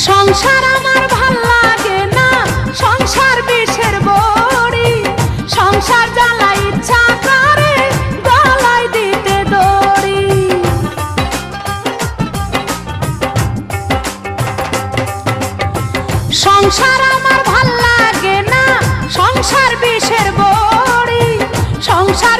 সংসার আমার ভাল লাগে না, সংসার বিষের বড়ি। সংসার জ্বালা ইচ্ছা করে গলায় দিতে দড়ি। সংসার আমার ভাল লাগে না, সংসার বিষের বড়ি। সংসার